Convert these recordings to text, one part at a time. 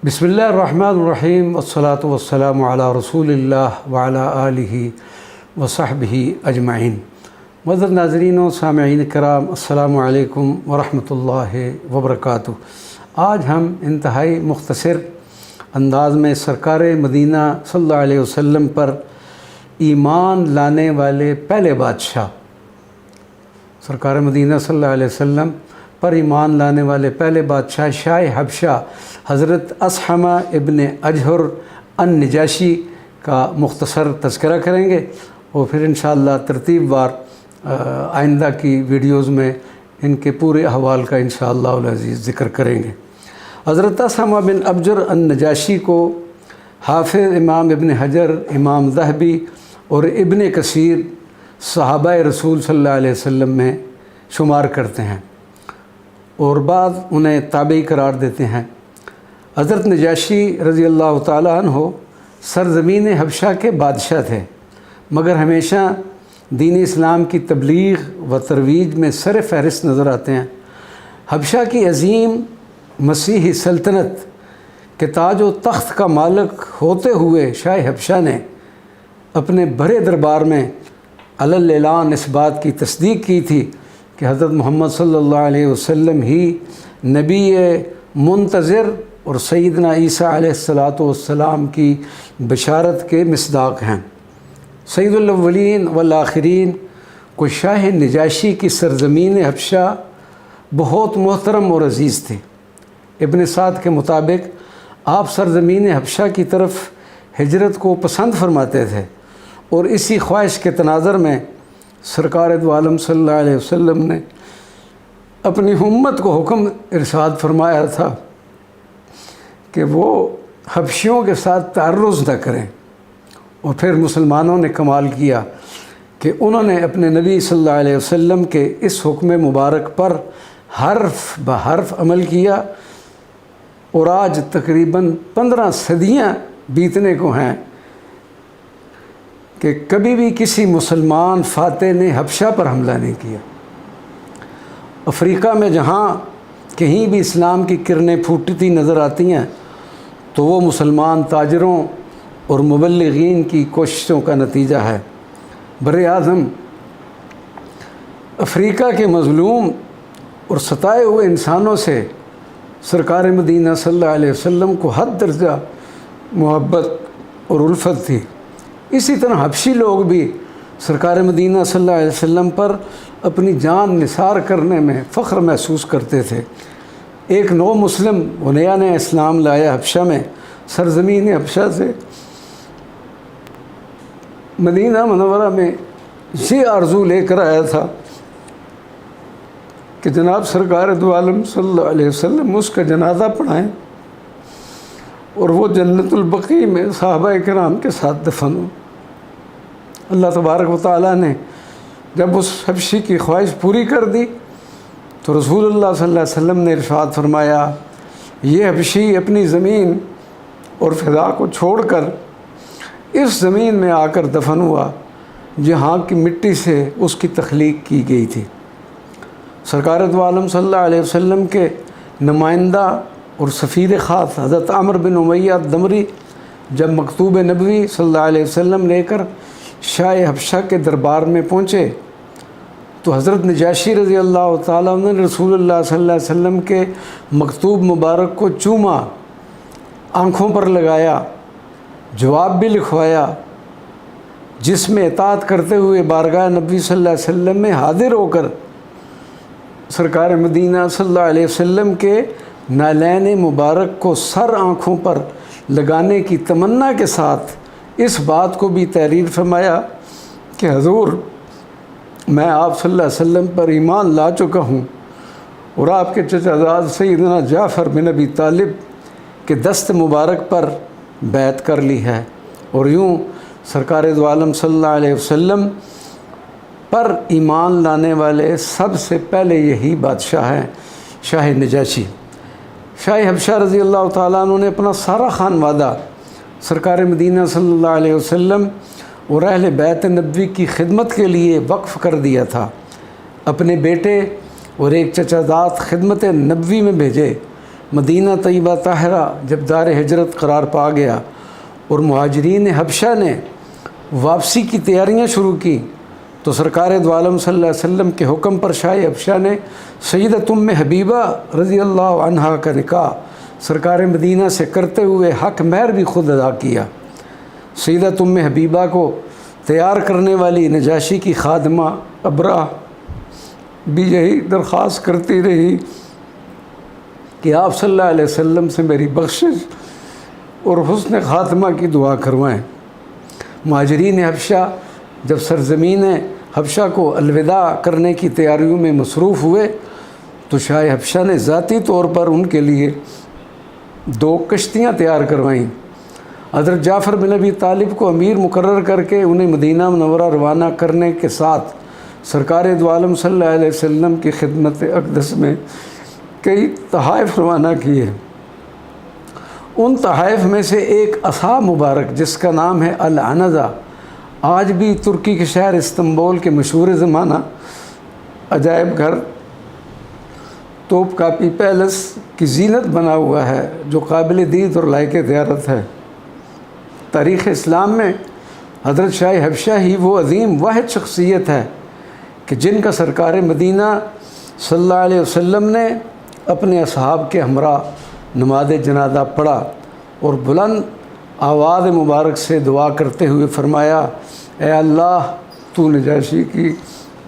बिस्मिल्लाहिर्रहमानिर्रहीम वस्सलातु वस्सलामु अला रसूलिल्लाह व अला आलिहि व सहबिहि अजमाइन। मुअज़्ज़ज़ नाज़रीन व सामिईन किराम, अस्सलामु अलैकुम व रहमतुल्लाहि व बरकातुहू। आज हम इंतहाई मुख्तसर अंदाज़ में सरकार मदीना सल्लल्लाहु अलैहि वसल्लम पर ईमान लाने वाले पहले बादशाह, सरकार मदीना सल्लल्लाहु अलैहि वसल्लम पर ईमान लाने वाले पहले बादशाह शाह हबशा हज़रत असहमा इब्न अजहर अन-नजाशी का मुख्तसर तज़किरा करेंगे और फिर इंशाअल्लाह तरतीब वार आइंदा की वीडियोज़ में इनके पूरे अहवाल का इंशाअल्लाह अज़ीज़ ज़िक्र करेंगे। हज़रत असहमा बिन अजहर अन-नजाशी को हाफ़िज़ इमाम इब्न हजर, इमाम ज़हबी और इब्न कसीर सहाबाए रसूल सल्लल्लाहु अलैहि वसल्लम में शुमार करते हैं और बाद उन्हें ताबई करार देते हैं। हज़रत नजाशी रज़ी अल्लाह ताला अन्हो सरज़मीन हबशा के बादशाह थे, मगर हमेशा दीन इस्लाम की तबलीग व तरवीज में सर फ़हरिस्त नज़र आते हैं। हबशा की अज़ीम मसीही सल्तनत के ताज व तख्त का मालिक होते हुए शाह हबशा ने अपने भरे दरबार में अलल ऐलान इस बात की तस्दीक की थी कि हज़रत मोहम्मद सल्लल्लाहु अलैहि वसल्लम ही नबी मुंतज़िर और सैयदना ईसा अलैहिस्सलातु वस्सलाम की बशारत के मिस्दाक हैं। सैयदुल अव्वलीन वल आखिरीन को शाह नजाशी की सरज़मीन हबशा बहुत मोहतरम और अज़ीज़ थी। इब्न साद के मुताबिक आप सरज़मीन हबशा की तरफ हिजरत को पसंद फरमाते थे और इसी ख्वाहिश के तनाज़र में सरकार दो आलम सल्लल्लाहु अलैहि वसल्लम ने अपनी उम्मत को हुक्म इरशाद फरमाया था कि वो हबशियों के साथ तारुज़ न करें। और फिर मुसलमानों ने कमाल किया कि उन्होंने अपने नबी सल्लल्लाहु अलैहि वसल्लम के इस हुक्म मुबारक पर हर्फ ब हर्फ अमल किया और आज तकरीबन 15 सदियाँ बीतने को हैं कि कभी भी किसी मुसलमान फ़ातह ने हबशा पर हमला नहीं किया। अफ़रीका में जहाँ कहीं भी इस्लाम की किरणें फूटती नज़र आती हैं तो वो मुसलमान ताजरों और मुबल्लिगीन की कोशिशों का नतीजा है। बर-ए-आज़म अफ़रीका के मज़लूम और सताए हुए इंसानों से सरकार मदीना सल्लल्लाहु अलैहि वसल्लम को हद दर्जा मोहब्बत और उल्फत थी। इसी तरह हबशी लोग भी सरकार मदीना सल्लल्लाहु अलैहि वसल्लम पर अपनी जान निसार करने में फ़ख्र महसूस करते थे। एक नौ मुस्लिम व नया नया इस्लाम लाया हबशा में सरज़मीन हबशा से मदीना मनव्वरा में ये आरज़ू लेकर आया था कि जनाब सरकार दो आलम सल्लल्लाहु अलैहि वसल्लम उसका जनाज़ा पढ़ाएँ और वो जन्नतुल बक़ी में सहाबाए किराम के साथ दफन हो। अल्लाह तबारक व तआला ने जब उस हबशी की ख्वाहिश पूरी कर दी तो रसूलुल्लाह सल्लल्लाहु अलैहि वसल्लम ने इरशाद फरमाया, ये हबशी अपनी ज़मीन और फ़िज़ा को छोड़कर इस ज़मीन में आकर दफन हुआ जहाँ की मिट्टी से उसकी तख्लीक की गई थी। सरकार दो आलम सल्लल्लाहु अलैहि वसल्लम के नुमाइंदा और सफ़ीर ख़ास हज़रत अमर बिन उमय्या दमरी जब मकतूब नबवी सल्लल्लाहु अलैहि वसल्लम लेकर शाह हबशा के दरबार में पहुँचे तो हज़रत नजाशी रज़ी अल्लाह ताला अन्हु ने रसूलुल्लाह सल्लल्लाहु अलैहि वसल्लम के मकतूब मुबारक को चूमा, आँखों पर लगाया, जवाब भी लिखवाया, जिसमें इताअत करते हुए बारगाह नबी सल्लल्लाहु अलैहि वसल्लम में हाजिर होकर सरकार मदीना सल्लल्लाहु अलैहि वसल्लम के नालैन मुबारक को सर आँखों पर लगाने की तमन्ना के साथ इस बात को भी तहरीर फरमाया कि हजूर मैं आप सल्लल्लाहु अलैहि वसल्लम पर ईमान ला चुका हूँ और आपके चचाज़ाद सैयदना जाफ़र बिन अबी तालिब के दस्त मुबारक पर बैत कर ली है। और यूँ सरकार दो आलम सल्लल्लाहु अलैहि वसल्लम पर ईमान लाने वाले सबसे पहले यही बादशाह हैं शाह नजाशी। शाह हबशा रज़ी अल्लाह ताला अन्हु ने अपना सारा खानवादा सरकार मदीना सल्लल्लाहु अलैहि वसल्लम और अहले बैत नबवी की खिदमत के लिए वक्फ़ कर दिया था। अपने बेटे और एक चचाज़ाद खिदमत नबवी में भेजे مدینہ طیبہ طاہرہ جب دار ہجرت قرار پا گیا اور مہاجرین حبشہ نے واپسی کی تیاریاں شروع کی تو سرکار دو عالم صلی اللہ علیہ وسلم کے حکم پر شاہ حبشہ نے سیدۃ ام حبیبہ رضی اللہ عنہا کا نکاح سرکار مدینہ سے کرتے ہوئے حق مہر بھی خود ادا کیا۔ سیدۃ ام حبیبہ کو تیار کرنے والی نجاشی کی خادمہ ابرہ بھی یہی درخواست کرتی رہی کہ آپ صلی اللہ علیہ وسلم سے میری بخشش اور حسن خاتمہ کی دعا کروائیں۔ مہاجرین حبشہ جب سرزمین حبشہ کو الوداع کرنے کی تیاریوں میں مصروف ہوئے تو شاہ حبشہ نے ذاتی طور پر ان کے لیے 2 کشتیاں تیار کروائیں۔ حضرت جعفر بن ابی طالب کو امیر مقرر کر کے انہیں مدینہ منورہ روانہ کرنے کے ساتھ سرکار دو عالم صلی اللہ علیہ وسلم کی خدمت اقدس میں کئی تحائف روانہ کیے۔ ان تحائف میں سے ایک عصا مبارک جس کا نام ہے العنزہ، آج بھی ترکی کے شہر استنبول کے مشہور زمانہ عجائب گھر توپ کاپی پیلس کی زینت بنا ہوا ہے، جو قابل دید اور لائق زیارت ہے۔ تاریخ اسلام میں حضرت شاہ حبشہ ہی وہ عظیم واحد شخصیت ہے کہ جن کا سرکار مدینہ صلی اللہ علیہ وسلم نے اپنے اصحاب کے ہمراہ نماز جنازہ پڑھا اور بلند آواز مبارک سے دعا کرتے ہوئے فرمایا، اے اللہ تو نجاشی کی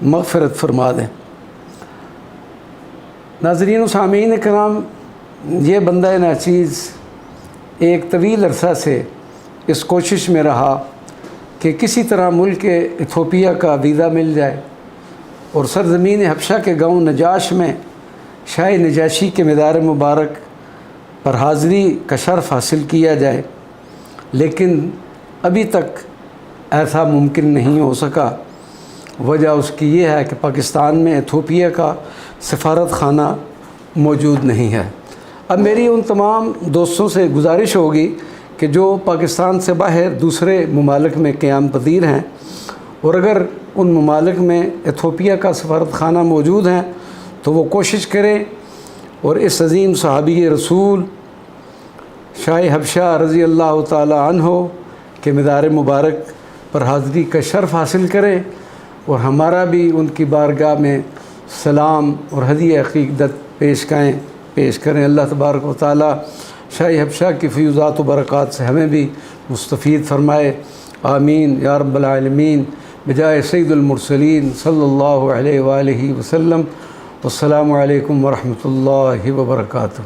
مغفرت فرما دے۔ ناظرین و سامعین کرام، یہ بندہ ناچیز ایک طویل عرصہ سے اس کوشش میں رہا کہ کسی طرح ملک ایتھوپیا کا ویزا مل جائے اور سرزمین حبشہ کے گاؤں نجاش میں شاہ نجاشی کے مزار مبارک پر حاضری کا شرف حاصل کیا جائے، لیکن ابھی تک ایسا ممکن نہیں ہو سکا۔ وجہ اس کی یہ ہے کہ پاکستان میں ایتھوپیا کا سفارت خانہ موجود نہیں ہے۔ اب میری ان تمام دوستوں سے گزارش ہوگی کہ جو پاکستان سے باہر دوسرے ممالک میں قیام پذیر ہیں اور اگر ان ممالک میں ایتھوپیا کا سفارت خانہ موجود ہیں تو وہ کوشش کریں اور اس عظیم صحابی رسول شاہ حبشہ رضی اللہ تعالی عنہ کے مزار مبارک پر حاضری کا شرف حاصل کریں اور ہمارا بھی ان کی بارگاہ میں سلام اور ہدیہ عقیدت پیش کریں۔ اللہ تبارک و تعالی شاہ حبشہ کی فیوزات و برکات سے ہمیں بھی مستفید فرمائے، آمین یا رب العالمین، بجائے سید المرسلین صلی اللہ علیہ وآلہ وسلم۔ والسلام علیکم ورحمۃ اللہ وبرکاتہ۔